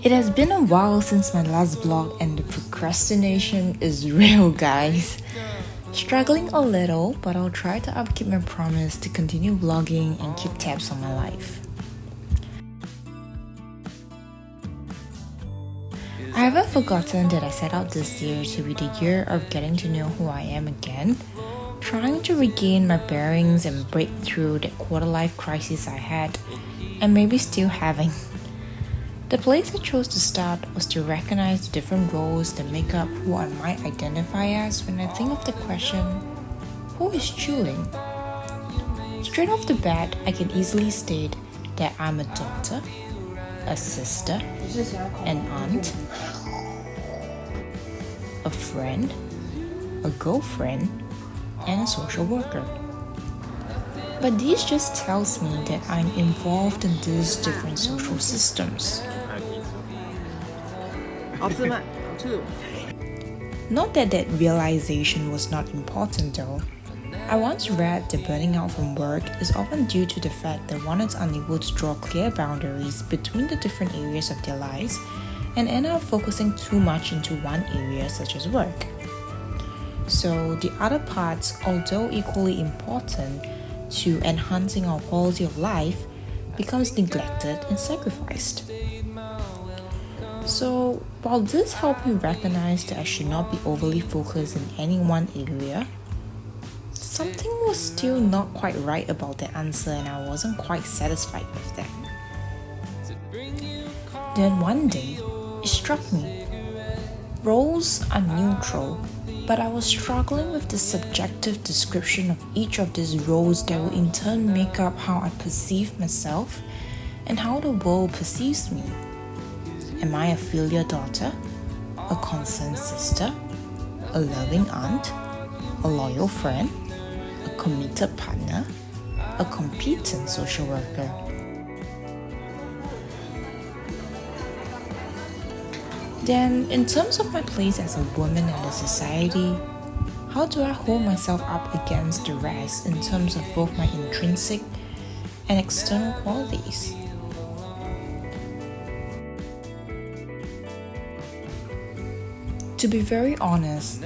It has been a while since my last vlog and the procrastination is real, guys. Struggling a little, but I'll try to upkeep my promise to continue vlogging and keep tabs on my life. I haven't forgotten that I set out this year to be the year of getting to know who I am again, trying to regain my bearings and break through that quarter-life crisis I had, and maybe still having. The place I chose to start was to recognize the different roles that make up who I might identify as when I think of the question, who is Chuling? Straight off the bat, I can easily state that I'm a daughter, a sister, an aunt, a friend, a girlfriend, and a social worker. But this just tells me that I'm involved in these different social systems. Not that that realization was not important though. I once read that burning out from work is often due to the fact that one is unable to draw clear boundaries between the different areas of their lives and end up focusing too much into one area such as work. So the other parts, although equally important to enhancing our quality of life, becomes neglected and sacrificed. So, while this helped me recognize that I should not be overly focused in any one area, something was still not quite right about the answer and I wasn't quite satisfied with that. Then one day, it struck me. Roles are neutral, but I was struggling with the subjective description of each of these roles that will in turn make up how I perceive myself and how the world perceives me. Am I a filial daughter, a concerned sister, a loving aunt, a loyal friend, a committed partner, a competent social worker? Then, in terms of my place as a woman in the society, how do I hold myself up against the rest in terms of both my intrinsic and external qualities? To be very honest,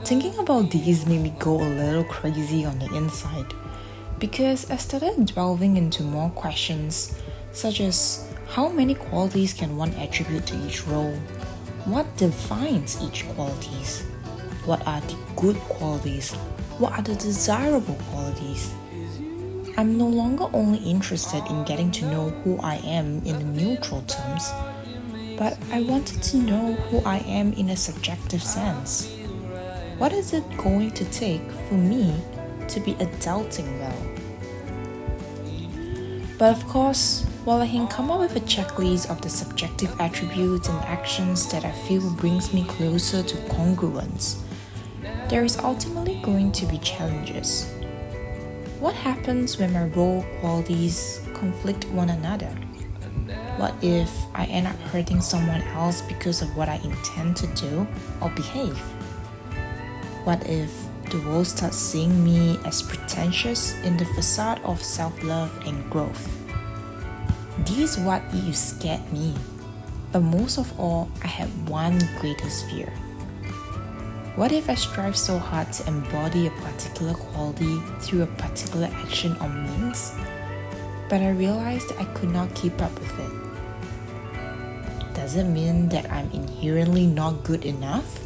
thinking about these made me go a little crazy on the inside because I started delving into more questions such as how many qualities can one attribute to each role? What defines each qualities? What are the good qualities? What are the desirable qualities? I'm no longer only interested in getting to know who I am in the neutral terms, but I wanted to know who I am in a subjective sense. What is it going to take for me to be adulting well? But of course, while I can come up with a checklist of the subjective attributes and actions that I feel brings me closer to congruence, there is ultimately going to be challenges. What happens when my role qualities conflict one another? What if I end up hurting someone else because of what I intend to do or behave? What if the world starts seeing me as pretentious in the facade of self-love and growth? These what ifs scared me, but most of all, I had one greatest fear. What if I strive so hard to embody a particular quality through a particular action or means, but I realized that I could not keep up with it? Does it mean that I'm inherently not good enough?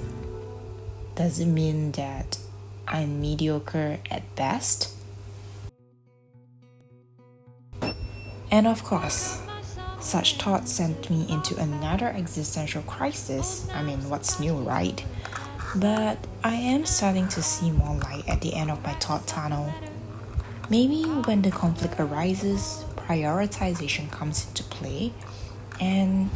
Does it mean that I'm mediocre at best? And of course, such thoughts sent me into another existential crisis. I mean, what's new, right? But I am starting to see more light at the end of my thought tunnel. Maybe when the conflict arises, prioritization comes into play, and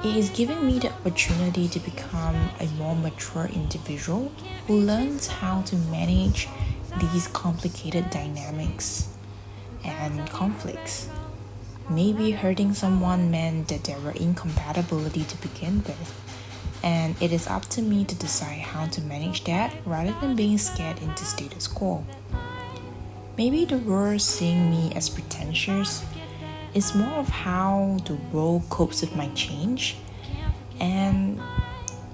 it is giving me the opportunity to become a more mature individual who learns how to manage these complicated dynamics and conflicts. Maybe hurting someone meant that there were incompatibility to begin with, and it is up to me to decide how to manage that rather than being scared into status quo. Maybe the world seeing me as pretentious is more of how the world copes with my change and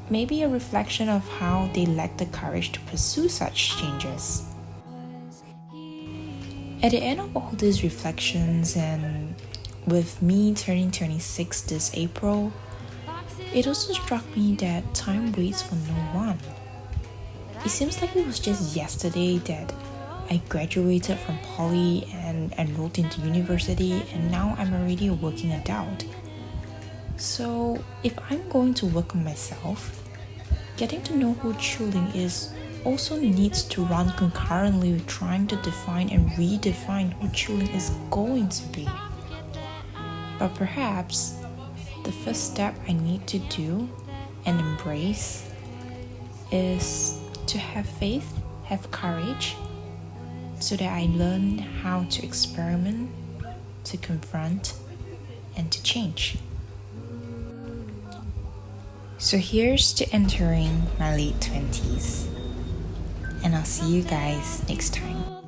maybe a reflection of how they lack the courage to pursue such changes. At the end of all these reflections, and with me turning 26 this April, it also struck me that time waits for no one. It seems like it was just yesterday that I graduated from poly and enrolled into university, and now I'm already a working adult. So if I'm going to work on myself, getting to know who Chuling is also needs to run concurrently with trying to define and redefine who Chuling is going to be. But perhaps the first step I need to do and embrace is to have faith, have courage, so that I learn how to experiment, to confront, and to change. So here's to entering my late 20s, and I'll see you guys next time.